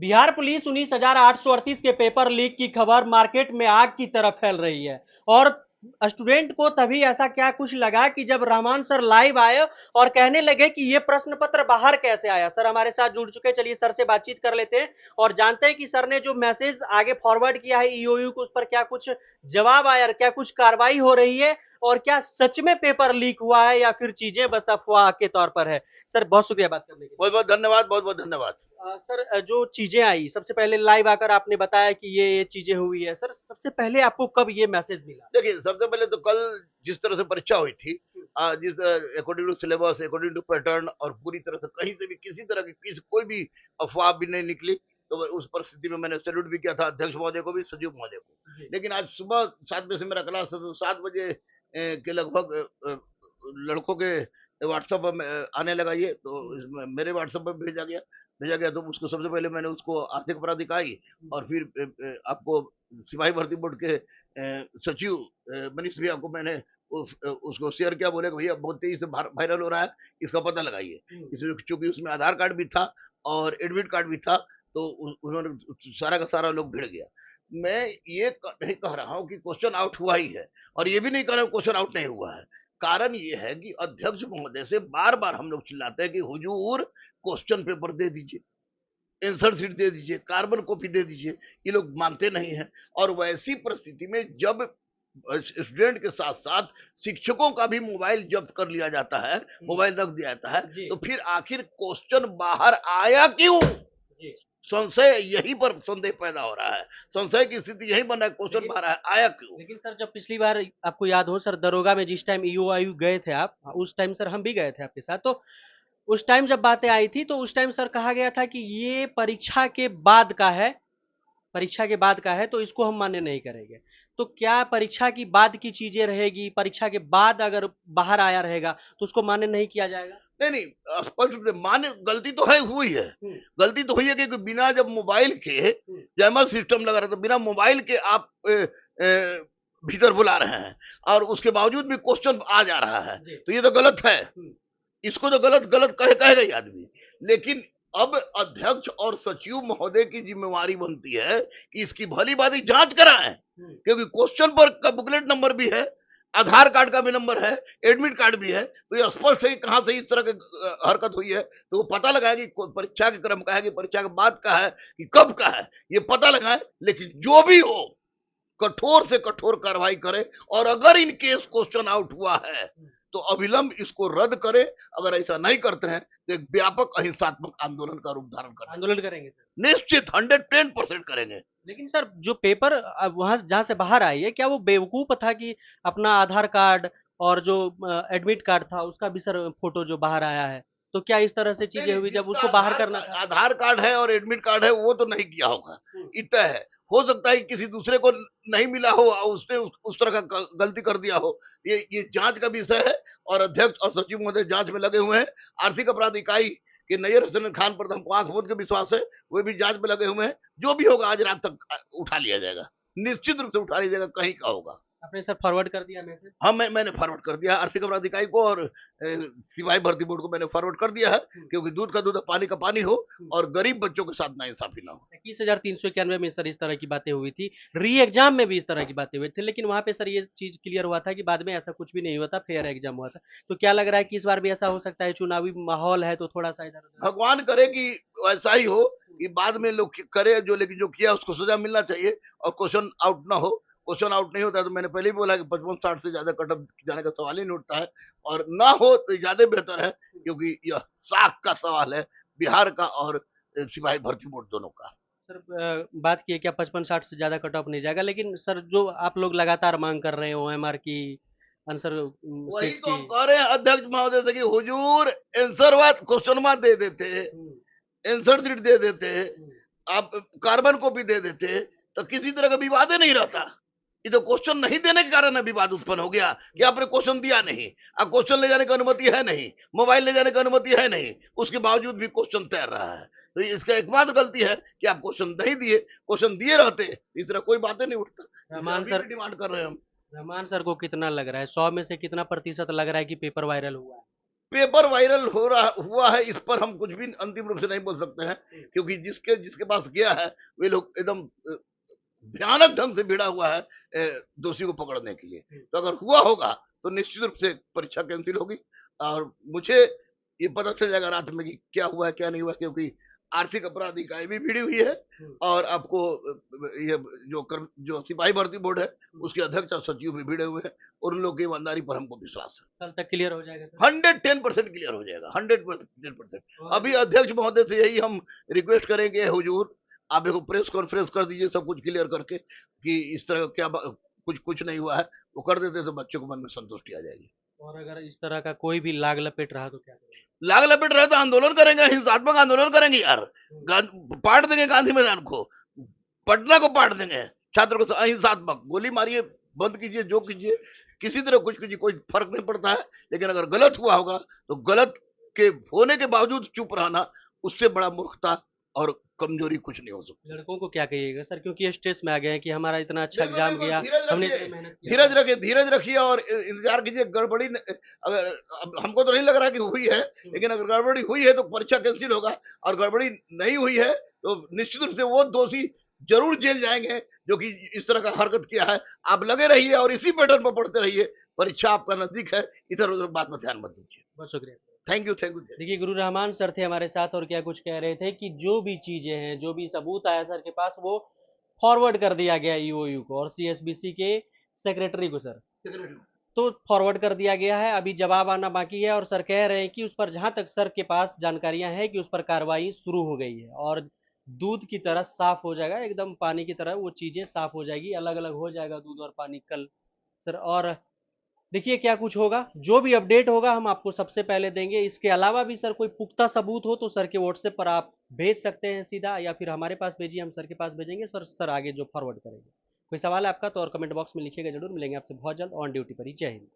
Bihar police 19,838 के paper leak की खबर मार्केट में आग की तरह फैल रही है। और स्टूडेंट को तभी ऐसा क्या कुछ लगा कि जब रहमान सर लाइव आए और कहने लगे कि ये प्रश्न पत्र बाहर कैसे आया। सर हमारे साथ जुड़ चुके, चलिए सर से बातचीत कर लेते हैं और जानते हैं कि सर ने जो मैसेज आगे फॉरवर्ड किया है ईओयू को, उस पर क्या कुछ जवाब आया, क्या कुछ कार्रवाई हो रही है और क्या सच में पेपर लीक हुआ है या फिर चीजें बस अफवाह के तौर पर है। सर बहुत शुक्रिया बात करने के लिए। बहुत बहुत धन्यवाद, बहुत बहुत धन्यवाद। सर जो चीजें आई, सबसे पहले लाइव आकर आपने बताया कि ये चीजें हुई है। सर सबसे पहले आपको कब ये मैसेज मिला? देखिए, सबसे पहले तो कल जिस तरह से परीक्षा हुई थी, जिस according to syllabus, according to pattern, और पूरी तरह से कहीं से भी किसी तरह की कोई भी अफवाह भी नहीं निकली। तो उस परिस्थिति में मैंने सैल्यूट भी किया था अध्यक्ष महोदय को भी, सचिव महोदय को। लेकिन आज सुबह 7 बजे से मेरा क्लास था, तो 7 बजे के लगभग लड़कों के व्हाट्सएप पर आने लगा ये, तो मेरे व्हाट्सएप पर भेजा गया। तो उसको सबसे पहले मैंने उसको आर्थिक अपराध इकाई और फिर आपको सिपाही भर्ती बोर्ड के सचिव मनीष भैया को मैंने उसको शेयर किया। बोले भैया बहुत तेजी से वायरल हो रहा है, इसका पता लगाइए। इसमें चूंकि उसमें आधार कार्ड भी था और एडमिट कार्ड भी था, तो उन्होंने सारा का सारा लोग भिड़ गया। मैं ये नहीं कह रहा हूँ कि क्वेश्चन आउट हुआ ही है, और ये भी नहीं कह रहा हूँ क्वेश्चन आउट नहीं हुआ है। कारण ये है कि अध्यक्ष महोदय से बार बार हम लोग चिल्लाते हैं कि हुजूर क्वेश्चन पेपर दे दीजिए, आंसर शीट दे दीजिए, कार्बन कॉपी दे दीजिए। ये लोग मानते नहीं हैं। और वैसी परिस्थिति में जब स्टूडेंट के साथ साथ शिक्षकों का भी मोबाइल जब्त कर लिया जाता है, मोबाइल रख दिया जाता है, तो फिर आखिर क्वेश्चन बाहर आया क्यों? संशय, यहीं पर संदेह पैदा हो रहा है। संशय की स्थिति यही बना है, क्वेश्चन बाहर आया क्यों? लेकिन सर जब पिछली बार आपको याद हो सर, दरोगा में जिस टाइम ईओआई गए थे आप, उस टाइम सर हम भी गए थे आपके साथ, तो उस टाइम जब बातें आई थी तो उस टाइम सर कहा गया था कि ये परीक्षा के बाद का है, परीक्षा के बाद का है, तो इसको हम मान्य नहीं करेंगे। तो क्या परीक्षा की बाद की चीजें रहेगी, परीक्षा के बाद अगर बाहर आया रहेगा तो उसको मान्य नहीं किया जाएगा? नहीं नहीं, स्पष्ट रूप से मान्य, गलती तो है, हुई है। गलती तो हुई है कि बिना जब मोबाइल के जैमर सिस्टम लगा रहा था, बिना मोबाइल के आप भीतर बुला रहे हैं और उसके बावजूद भी क्वेश्चन आ जा रहा है, तो ये तो गलत है। इसको तो गलत गलत कहेगा ही आदमी। लेकिन अब अध्यक्ष और सचिव महोदय की जिम्मेवारी बनती है कि इसकी भली भांति जांच कराएं, क्योंकि क्वेश्चन पर का बुकलेट नंबर भी है, आधार कार्ड का भी नंबर है, एडमिट कार्ड भी है, तो ये स्पष्ट है कि कहां से इस तरह की हरकत हुई है। तो वो पता लगाए कि परीक्षा के क्रम का है कि परीक्षा के बाद का है कि कब का है, ये पता लगाए। लेकिन जो भी हो, कठोर से कठोर कार्रवाई करे, और अगर इन केस क्वेश्चन आउट हुआ है तो अविलंब इसको रद्द करे। अगर ऐसा नहीं करते हैं तो एक व्यापक अहिंसात्मक आंदोलन का रूप धारण करेंगे। आंदोलन करेंगे सर? निश्चित 110% करेंगे। लेकिन सर जो पेपर वहां जहां से बाहर आई है, क्या वो बेवकूफ था कि अपना आधार कार्ड और जो एडमिट कार्ड था उसका भी सर फोटो जो बाहर आया है, तो क्या इस तरह से चीजें हुई जब उसको बाहर करना था? आधार कार्ड है और एडमिट कार्ड है, वो तो नहीं किया होगा, इतना है। हो सकता है कि किसी दूसरे को नहीं मिला हो, उसने उस तरह का गलती कर दिया हो। ये जांच का विषय है, और अध्यक्ष और सचिव महोदय जांच में लगे हुए हैं। आर्थिक अपराध इकाई के नैयर हसन खान पर हमको आंख मूंद के विश्वास है, वे भी जांच में लगे हुए हैं। जो भी होगा आज रात तक उठा लिया जाएगा, निश्चित रूप से उठा लिया जाएगा, कहीं का होगा। आपने सर फॉरवर्ड कर दिया मैसेज? हाँ, मैंने फॉरवर्ड कर दिया आर्थिक अपराध इकाई को, और सिपाही भर्ती बोर्ड को मैंने फॉरवर्ड कर दिया है, क्योंकि दूध का दूध पानी का पानी हो, और गरीब बच्चों के साथ नाइंसाफी ना हो। 21,391 में सर इस तरह की बातें हुई थी, री एग्जाम में भी इस तरह की बातें हुई थी, लेकिन वहां पे सर ये चीज क्लियर हुआ था कि बाद में ऐसा कुछ भी नहीं हुआ था, फेयर एग्जाम हुआ था। तो क्या लग रहा है कि इस बार भी ऐसा हो सकता है? चुनावी माहौल है तो थोड़ा सा इधर उधर। भगवान करे कि ऐसा ही हो, कि बाद में लोग करे जो, लेकिन जो किया उसको सजा मिलना चाहिए, और क्वेश्चन आउट ना हो। क्वेश्चन आउट नहीं होता है तो मैंने पहले भी बोला कि 55-60 से ज्यादा कटअप जाने का सवाल ही नहीं उठता है, और ना हो तो ज्यादा बेहतर है, क्योंकि यह साख का सवाल है, बिहार का और सिपाही भर्ती बोर्ड दोनों का। सर बात की है क्या 55-60 से ज्यादा कट ऑफ नहीं जाएगा, लेकिन सर जो आप लोग लगातार मांग कर रहे हैं ओएमआर की, आंसर वही सीट्स तो की। हम कह रहे हैं अध्यक्ष महोदय से कि हुजूर आंसर बात क्वेश्चन बात दे देते, आंसर शीट दे देते, आप कार्बन कॉपी दे देते, तो किसी तरह का विवाद ही नहीं रहता। ये तो क्वेश्चन नहीं देने के कारण विवाद उत्पन्न हो गया कि आपने क्वेश्चन दिया नहीं, अब क्वेश्चन ले जाने की अनुमति है नहीं, मोबाइल ले जाने की अनुमति है नहीं, उसके बावजूद भी क्वेश्चन तैर रहा है। तो इसका एकमात्र गलती है कि आप क्वेश्चन नहीं दिए। क्वेश्चन दिए रहते इस तरह कोई बातें नहीं उठता। रहमान अभी सर, भी डिमांड कर रहे हैं हम। रहमान सर को कितना लग रहा है, 100 में से कितना प्रतिशत लग रहा है कि पेपर वायरल हुआ है? पेपर वायरल हो रहा हुआ है, इस पर हम कुछ भी अंतिम रूप से नहीं बोल सकते हैं, क्योंकि जिसके जिसके पास गया है वे लोग एकदम भयानक ढंग से भिड़ा हुआ है दोषी को पकड़ने के लिए। तो अगर हुआ होगा तो निश्चित रूप से परीक्षा कैंसिल होगी और मुझे ये पता चल जाएगा रात में कि क्या हुआ है क्या नहीं हुआ, क्योंकि आर्थिक अपराध इकाई भी भिड़ी हुई है और आपको ये जो सिपाही भर्ती बोर्ड है उसके अध्यक्ष और सचिव भी भिड़े हुए हैं और उन लोगों की ईमानदारी पर हमको विश्वास है। कल तक क्लियर हो जाएगा सर? 110% क्लियर हो जाएगा, 110%। और अभी अध्यक्ष महोदय से यही हम रिक्वेस्ट करेंगे, हुजूर आप एक प्रेस कॉन्फ्रेंस कर दीजिए सब कुछ क्लियर करके कि इस तरह क्या कुछ कुछ नहीं हुआ है, वो कर देते तो बच्चों को मन में संतुष्टि आ जाएगी। और अगर इस तरह का कोई भी लाग लपेट रहा तो क्या करेंगे? लाग लपेट रहे तो आंदोलन करेंगे, हिंसात्मक आंदोलन करेंगे यार, पाट देंगे गांधी मैदान को, पटना को पाट देंगे, छात्र को अहिंसात्मक गोली मारिए, बंद कीजिए, जो कीजिए, किसी तरह कुछ कीजिए, कोई फर्क नहीं पड़ता है। लेकिन अगर गलत हुआ होगा तो गलत के होने के बावजूद चुप रहना, उससे बड़ा मूर्खता और कमजोरी कुछ नहीं हो सकती। लड़कों को क्या कहिएगा सर, क्योंकि ये स्ट्रेस में आ गए हैं कि हमारा इतना अच्छा बिल्कुल एग्जाम बिल्कुल, गया, धीरज हमने रखिए, इतनी मेहनत किया। धीरज रखिए, धीरज रखिए और इंतजार कीजिए। गड़बड़ी अगर हमको तो नहीं लग रहा कि हुई है, लेकिन अगर गड़बड़ी हुई है तो परीक्षा कैंसिल होगा, और गड़बड़ी नहीं हुई है तो निश्चित रूप से वो दोषी जरूर जेल जाएंगे जो कि इस तरह का हरकत किया है। आप लगे रहिए और इसी पैटर्न पर पढ़ते रहिए, परीक्षा आपका नजदीक है, इधर उधर बात में ध्यान मत दीजिए। बहुत शुक्रिया। Thank you, thank you. देखिए गुरु रहमान सर थे हमारे साथ और क्या कुछ कह रहे थे कि जो भी चीजें हैं, जो भी सबूत आया सर के पास, वो फॉरवर्ड कर दिया गया ईओयू को और सीएसबीसी के सेक्रेटरी को सर, तो फॉरवर्ड कर दिया गया है। अभी जवाब आना बाकी है और सर कह रहे हैं कि उस पर जहां तक सर के पास जानकारियां हैं कि उस पर कार्रवाई शुरू हो गई है और दूध की तरह साफ हो जाएगा, एकदम पानी की तरह वो चीजें साफ हो जाएगी, अलग अलग हो जाएगा दूध और पानी कल सर। और देखिए क्या कुछ होगा, जो भी अपडेट होगा हम आपको सबसे पहले देंगे। इसके अलावा भी सर कोई पुख्ता सबूत हो तो सर के व्हाट्सएप पर आप भेज सकते हैं सीधा, या फिर हमारे पास भेजिए, हम सर के पास भेजेंगे, सर आगे जो फॉरवर्ड करेंगे। कोई सवाल है आपका तो और कमेंट बॉक्स में लिखिएगा जरूर। मिलेंगे आपसे बहुत जल्द ऑन ड्यूटी पर ही। जय हिंद।